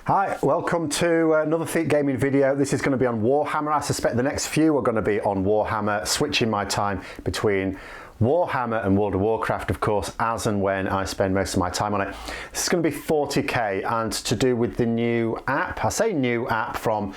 Hi, welcome to another Thete gaming video. This is going to be on Warhammer. I suspect the next few are going to be on Warhammer, switching my time between Warhammer and World of Warcraft, of course, as and when I spend most of my time on it. This is going to be 40k and to do with the new app. I say new app from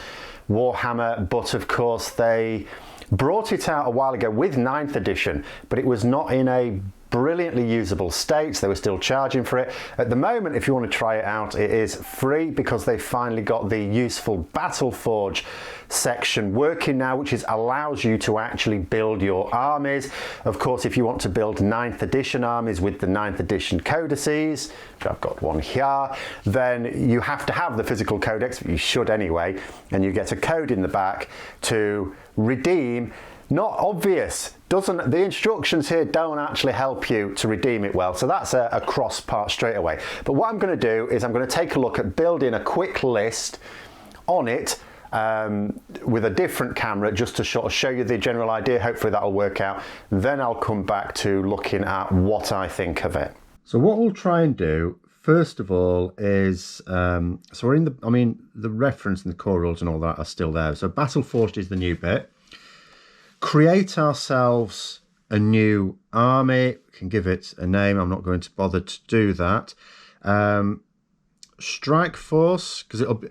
Warhammer, but of course they brought it out a while ago with 9th edition, but it was not in a brilliantly usable state. They were still charging for it. At the moment, if you want to try it out, it is free because they finally got the useful Battleforge section working now, which allows you to actually build your armies. Of course, if you want to build 9th edition armies with the 9th edition codices, which I've got one here, then you have to have the physical codex, you should anyway, and you get a code in the back to redeem. Not obvious. The instructions here don't actually help you to redeem it well, so that's a cross part straight away. But what I'm going to do is I'm going to take a look at building a quick list on it with a different camera, just to sort of show you the general idea. Hopefully that'll work out. Then I'll come back to looking at what I think of it. So what we'll try and do first of all is so we're in the reference and the core rules and all that are still there. So Battleforged is the new bit. Create ourselves a new army. We can give it a name. I'm not going to bother to do that. Strike Force, because it'll be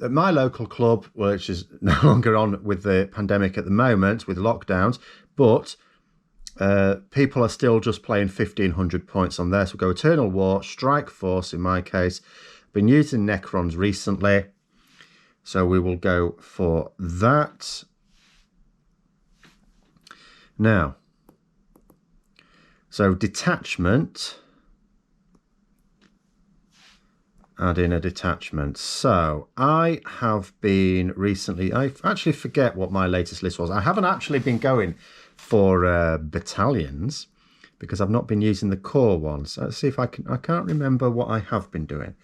at my local club, which is no longer on with the pandemic at the moment, with lockdowns, but people are still just playing 1,500 points on there. So we'll go Eternal War, Strike Force in my case. Been using Necrons recently, so we will go for that. Now, so Detachment, add in a detachment. So I have been recently, I actually forget what my latest list was. I haven't actually been going for battalions because I've not been using the core ones. Let's see if I can't remember what I have been doing.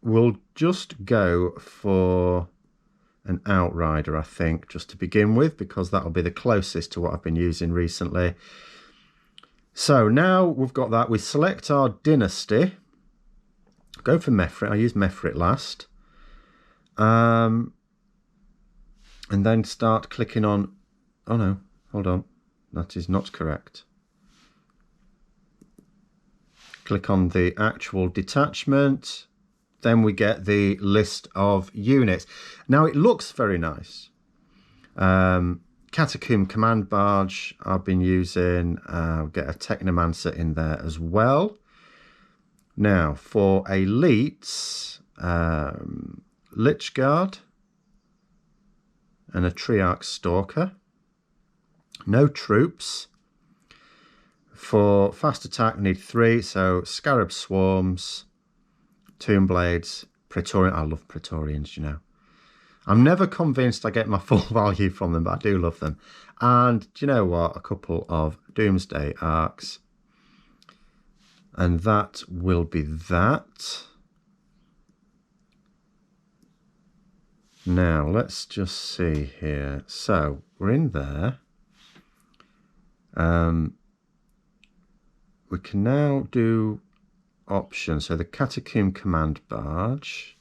We'll just go for an Outrider, I think, just to begin with, because that'll be the closest to what I've been using recently. So now we've got that, we select our dynasty, go for Mefrit. I used Mefrit last, and then start clicking on, oh no, hold on, that is not correct. Click on the actual detachment. Then we get the list of units. Now it looks very nice. Catacomb Command Barge I've been using. I'll get a Technomancer in there as well. Now for elites, Lich Guard and a Triarch Stalker. No troops. For fast attack we need 3, so Scarab Swarms, Tomb Blades, Praetorian. I love Praetorians, you know. I'm never convinced I get my full value from them, but I do love them. And do you know what? A couple of Doomsday Arcs. And that will be that. Now, let's just see here. So, we're in there. We can now do options. So the Catacomb Command Barge,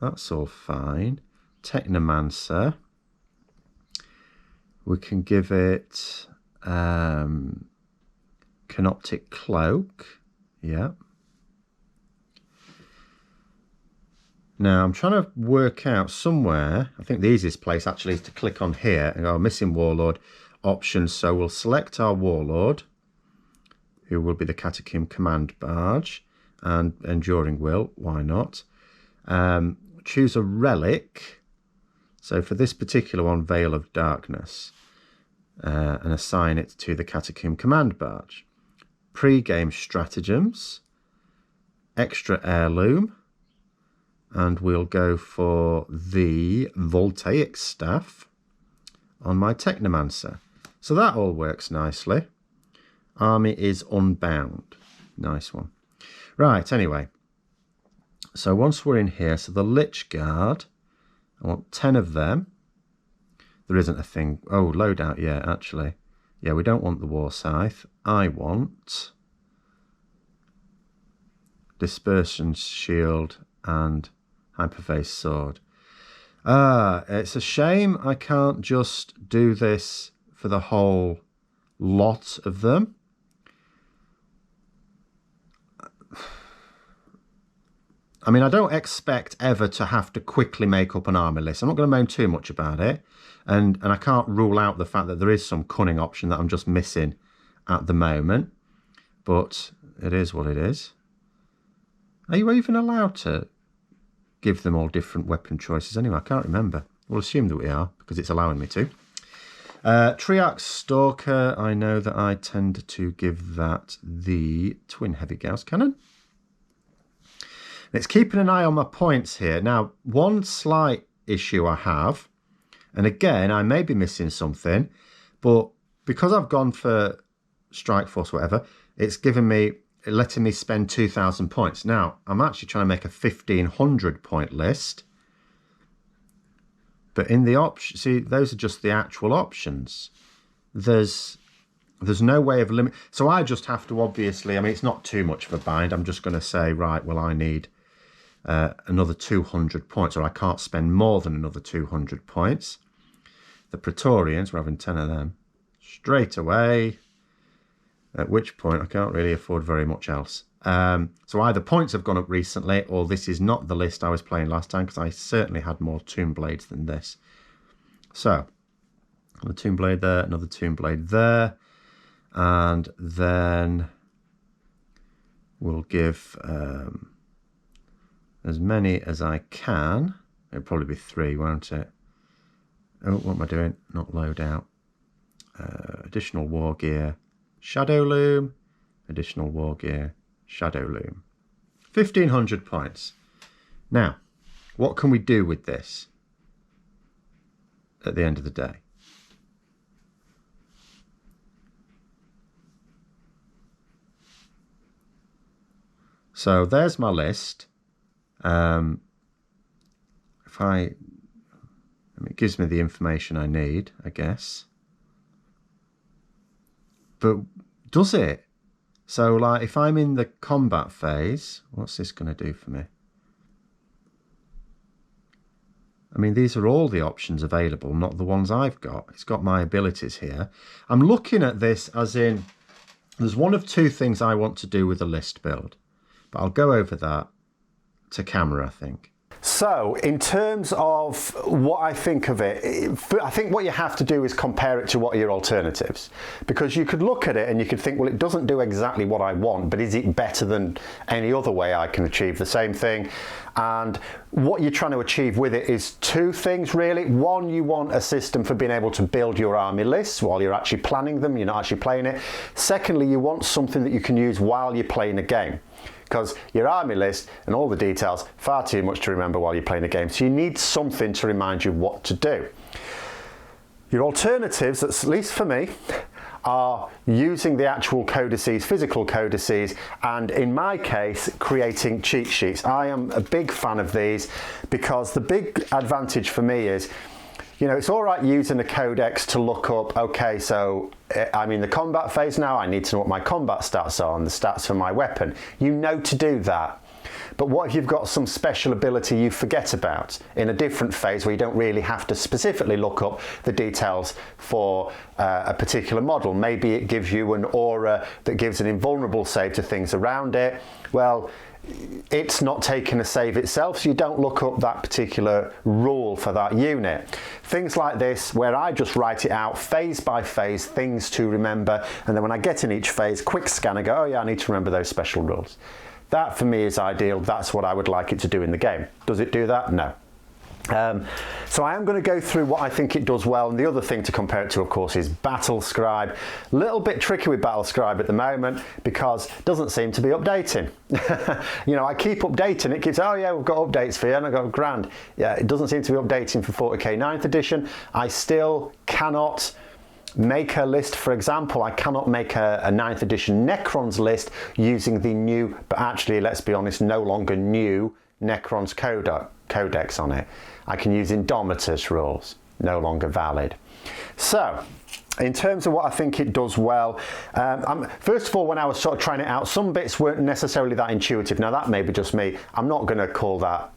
that's all fine. Technomancer, we can give it Canoptic Cloak. Yeah. Now I'm trying to work out somewhere. I think the easiest place actually is to click on here and go Missing Warlord options. So we'll select our Warlord, who will be the Catacomb Command Barge, and Enduring Will, why not? Choose a relic. So for this particular one, Veil of Darkness, and assign it to the Catacomb Command Barge. Pre-game stratagems, extra heirloom, and we'll go for the Voltaic Staff on my Technomancer. So that all works nicely. Army is unbound. Nice one. Right, anyway. So once we're in here, so the Lich Guard, I want 10 of them. There isn't a thing. Oh, loadout, yeah, actually. Yeah, we don't want the War Scythe. I want dispersion shield and hyperphase sword. It's a shame I can't just do this for the whole lot of them. I mean, I don't expect ever to have to quickly make up an army list. I'm not going to moan too much about it. And I can't rule out the fact that there is some cunning option that I'm just missing at the moment. But it is what it is. Are you even allowed to give them all different weapon choices anyway? I can't remember. We'll assume that we are, because it's allowing me to. Triarch Stalker, I know that I tend to give that the twin heavy Gauss cannon. It's keeping an eye on my points here. Now, one slight issue I have, and again, I may be missing something, but because I've gone for Strike Force, whatever, it's letting me spend 2,000 points. Now, I'm actually trying to make a 1,500 point list, but in the option, see, those are just the actual options. There's no way of limit. So I just have to obviously, I mean, it's not too much of a bind. I'm just going to say, right, well, I need another 200 points, or I can't spend more than another 200 points. The Praetorians, we're having 10 of them straight away, at which point I can't really afford very much else. So either points have gone up recently, or this is not the list I was playing last time, because I certainly had more Tomb Blades than this. So, another Tomb Blade there, another Tomb Blade there, and then we'll give as many as I can. It'll probably be 3, won't it? Oh, what am I doing? Not load out. Additional war gear, Shadow Loom, additional war gear, Shadow Loom. 1,500 points. Now, what can we do with this at the end of the day? So there's my list. It gives me the information I need, I guess. But does it? So, like, if I'm in the combat phase, what's this going to do for me? I mean, these are all the options available, not the ones I've got. It's got my abilities here. I'm looking at this as in, there's one of two things I want to do with the list build. But I'll go over that to camera, I think. So, in terms of what I think of it, I think what you have to do is compare it to what are your alternatives. Because you could look at it and you could think, well, it doesn't do exactly what I want, but is it better than any other way I can achieve the same thing? And what you're trying to achieve with it is two things, really. One, you want a system for being able to build your army lists while you're actually planning them, you're not actually playing it. Secondly, you want something that you can use while you're playing a game. Because your army list and all the details, far too much to remember while you're playing a game. So you need something to remind you what to do. Your alternatives, at least for me, are using the actual codices, physical codices, and in my case, creating cheat sheets. I am a big fan of these because the big advantage for me is, you know, it's all right using a codex to look up, okay, so I'm in the combat phase now, I need to know what my combat stats are and the stats for my weapon. You know to do that. But what if you've got some special ability you forget about in a different phase where you don't really have to specifically look up the details for a particular model? Maybe it gives you an aura that gives an invulnerable save to things around it. Well, it's not taking a save itself, so you don't look up that particular rule for that unit. Things like this, where I just write it out phase by phase, things to remember, and then when I get in each phase, quick scan and go, oh yeah, I need to remember those special rules. That for me is ideal. That's what I would like it to do in the game. Does it do that? No. So I am going to go through what I think it does well, and the other thing to compare it to, of course, is Battle Scribe. A little bit tricky with Battle Scribe at the moment because it doesn't seem to be updating. You know, I keep updating, it keeps, oh yeah, we've got updates for you, and I go, grand. Yeah, it doesn't seem to be updating for 40k 9th edition. I still cannot make a list. For example, I cannot make a 9th edition Necrons list using the new, but actually, let's be honest, no longer new Necrons codex on it. I can use Indomitus rules, no longer valid. So, In terms of what I think it does well, first of all, when I was sort of trying it out, some bits weren't necessarily that intuitive. Now that may be just me. I'm not going to call that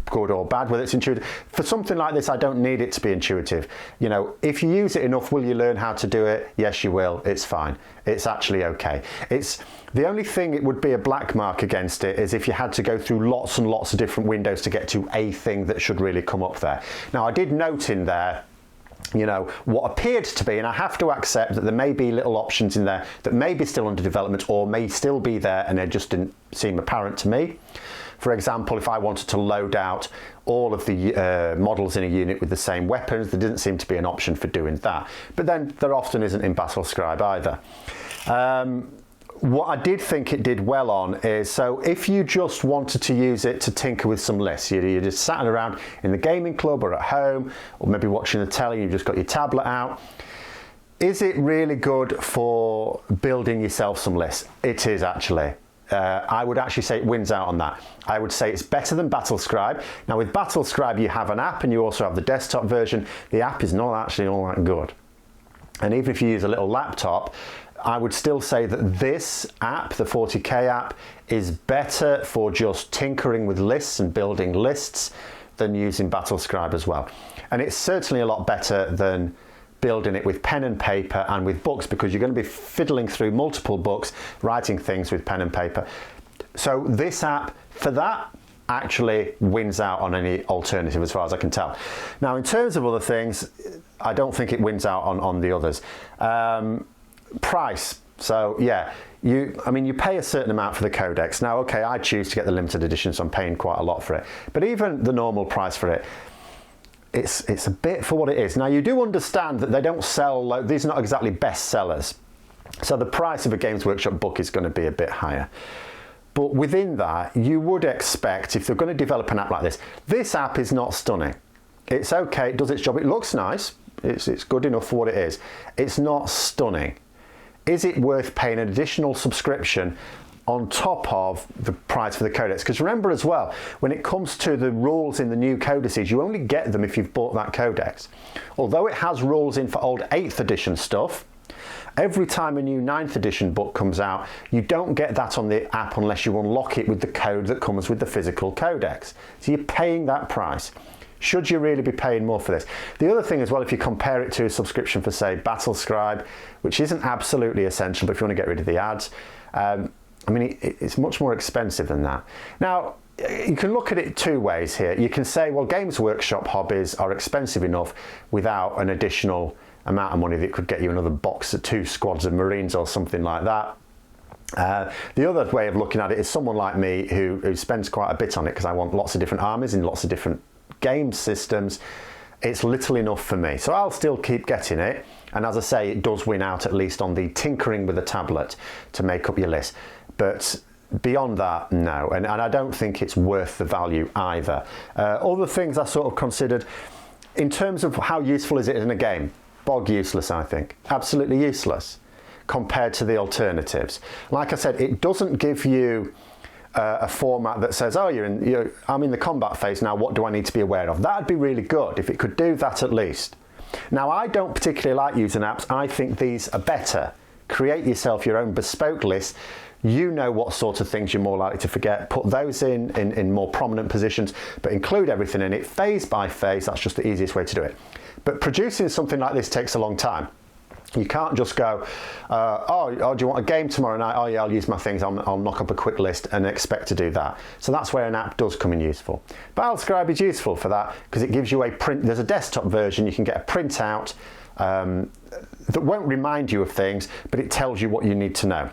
good or bad whether it's intuitive. For something like this, I don't need it to be intuitive. You know, if you use it enough, will you learn how to do it? Yes, you will. It's fine. It's actually okay. It's the only thing it would be a black mark against it is if you had to go through lots and lots of different windows to get to a thing that should really come up there. Now, I did note in there, you know, what appeared to be, and I have to accept that there may be little options in there that may be still under development or may still be there and they just didn't seem apparent to me. For example, if I wanted to load out all of the models in a unit with the same weapons, there didn't seem to be an option for doing that. But then there often isn't in BattleScribe either. What I did think it did well on is, so if you just wanted to use it to tinker with some lists, you're just sat around in the gaming club or at home, or maybe watching the telly, you've just got your tablet out. Is it really good for building yourself some lists? It is actually. I would actually say it wins out on that. I would say it's better than BattleScribe. Now with BattleScribe you have an app and you also have the desktop version. The app is not actually all that good. And even if you use a little laptop, I would still say that this app, the 40K app, is better for just tinkering with lists and building lists than using BattleScribe as well. And it's certainly a lot better than building it with pen and paper and with books, because you're going to be fiddling through multiple books, writing things with pen and paper. So this app, for that, actually wins out on any alternative as far as I can tell. Now, in terms of other things, I don't think it wins out on the others. Price. So yeah, I mean, you pay a certain amount for the codex. Now, okay, I choose to get the limited edition, so I'm paying quite a lot for it. But even the normal price for it, it's a bit for what it is. Now, you do understand that they don't sell, these are not exactly best sellers. So the price of a Games Workshop book is going to be a bit higher. But within that, you would expect, if they're going to develop an app like this app is not stunning. It's okay, it does its job, it looks nice, it's good enough for what it is. It's not stunning. Is it worth paying an additional subscription on top of the price for the codex? Because remember as well, when it comes to the rules in the new codices, you only get them if you've bought that codex. Although it has rules in for old 8th edition stuff, every time a new 9th edition book comes out, you don't get that on the app unless you unlock it with the code that comes with the physical codex. So you're paying that price. Should you really be paying more for this? The other thing as well, if you compare it to a subscription for, say, BattleScribe, which isn't absolutely essential, but if you want to get rid of the ads, I mean, it's much more expensive than that. Now, you can look at it two ways here. You can say, well, Games Workshop hobbies are expensive enough without an additional amount of money that could get you another box of 2 squads of Marines or something like that. The other way of looking at it is someone like me who spends quite a bit on it because I want lots of different armies in lots of different game systems. It's little enough for me, so I'll still keep getting it. And as I say, it does win out at least on the tinkering with the tablet to make up your list. But beyond that, no. And I don't think it's worth the value either. Other things I sort of considered, in terms of how useful is it in a game, bog useless, I think. Absolutely useless compared to the alternatives. Like I said, it doesn't give you a format that says, oh, I'm in the combat phase now, what do I need to be aware of? That'd be really good if it could do that at least. Now, I don't particularly like using apps. I think these are better. Create yourself your own bespoke list. You know what sort of things you're more likely to forget. Put those in more prominent positions, but include everything in it phase by phase. That's just the easiest way to do it. But producing something like this takes a long time. You can't just go, do you want a game tomorrow night? Oh yeah, I'll use my things, I'll knock up a quick list and expect to do that. So that's where an app does come in useful. BattleScribe is useful for that because it gives you a print. There's a desktop version, you can get a printout that won't remind you of things, but it tells you what you need to know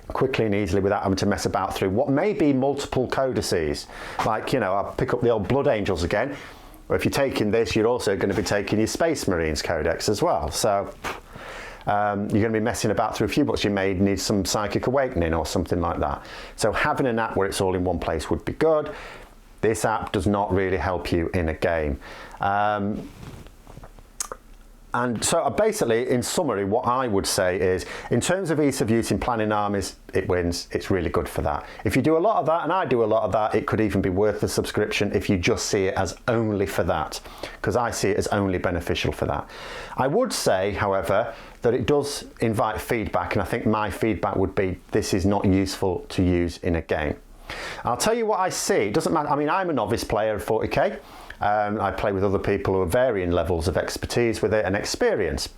quickly and easily without having to mess about through what may be multiple codices. Like, I'll pick up the old Blood Angels again. Or if you're taking this, you're also going to be taking your Space Marines codex as well. So you're going to be messing about through a few books. You may need some Psychic Awakening or something like that. So having an app where it's all in one place would be good. This app does not really help you in a game. And so basically, in summary, what I would say is, in terms of ease of use in planning armies, it wins. It's really good for that. If you do a lot of that, and I do a lot of that, it could even be worth the subscription if you just see it as only for that, because I see it as only beneficial for that. I would say, however, that it does invite feedback, and I think my feedback would be, this is not useful to use in a game. I'll tell you what I see. It doesn't matter. I mean, I'm a novice player of 40k. I play with other people who are varying levels of expertise with it and experience.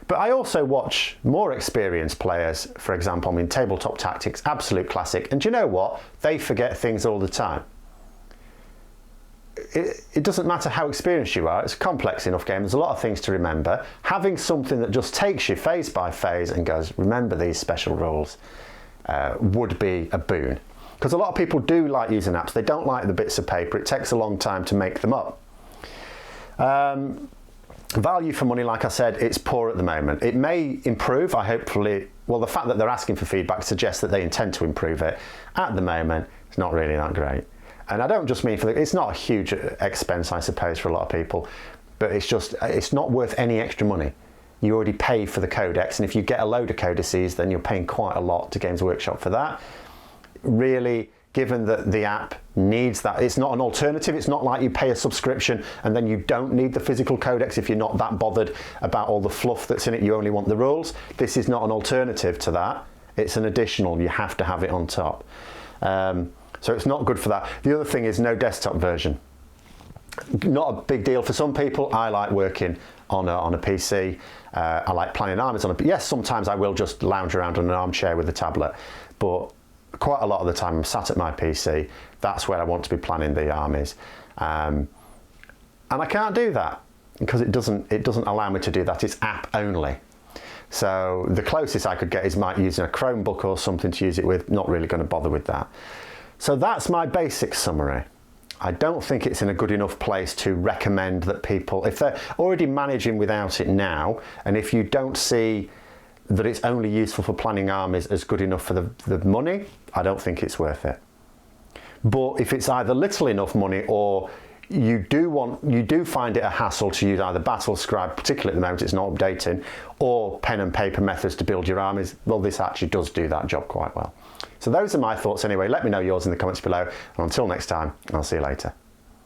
But I also watch more experienced players, for example, I mean, Tabletop Tactics, absolute classic. And do you know what? They forget things all the time. It doesn't matter how experienced you are, it's a complex enough game, there's a lot of things to remember. Having something that just takes you phase by phase and goes, remember these special rules, would be a boon. Because a lot of people do like using apps, they don't like the bits of paper, it takes a long time to make them up. Value for money, like I said, it's poor at the moment. It may improve, well, the fact that they're asking for feedback suggests that they intend to improve it. At the moment, it's not really that great. And I don't just mean it's not a huge expense, I suppose, for a lot of people, but it's not worth any extra money. You already pay for the codex, and if you get a load of codices, then you're paying quite a lot to Games Workshop for that. Really, given that the app needs that, it's not an alternative. It's not like you pay a subscription and then you don't need the physical codex if you're not that bothered about all the fluff that's in it, you only want the rules. This is not an alternative to that. It's an additional, you have to have it on top. So it's not good for that. The other thing is no desktop version. Not a big deal for some people. I like working on a PC. I like planning armies on a, yes, sometimes I will just lounge around on an armchair with a tablet, but quite a lot of the time I'm sat at my PC. That's where I want to be planning the armies. And I can't do that because it doesn't allow me to do that. It's app only. So the closest I could get is using a Chromebook or something to use it with. Not really going to bother with that. So that's my basic summary. I don't think it's in a good enough place to recommend that people, if they're already managing without it now, and if you don't see that it's only useful for planning armies as good enough for the money, I don't think it's worth it. But if it's either little enough money or you do find it a hassle to use either Battle Scribe, particularly at the moment it's not updating, or pen and paper methods to build your armies, well, this actually does do that job quite well. So those are my thoughts anyway. Let me know yours in the comments below, and until next time, I'll see you later.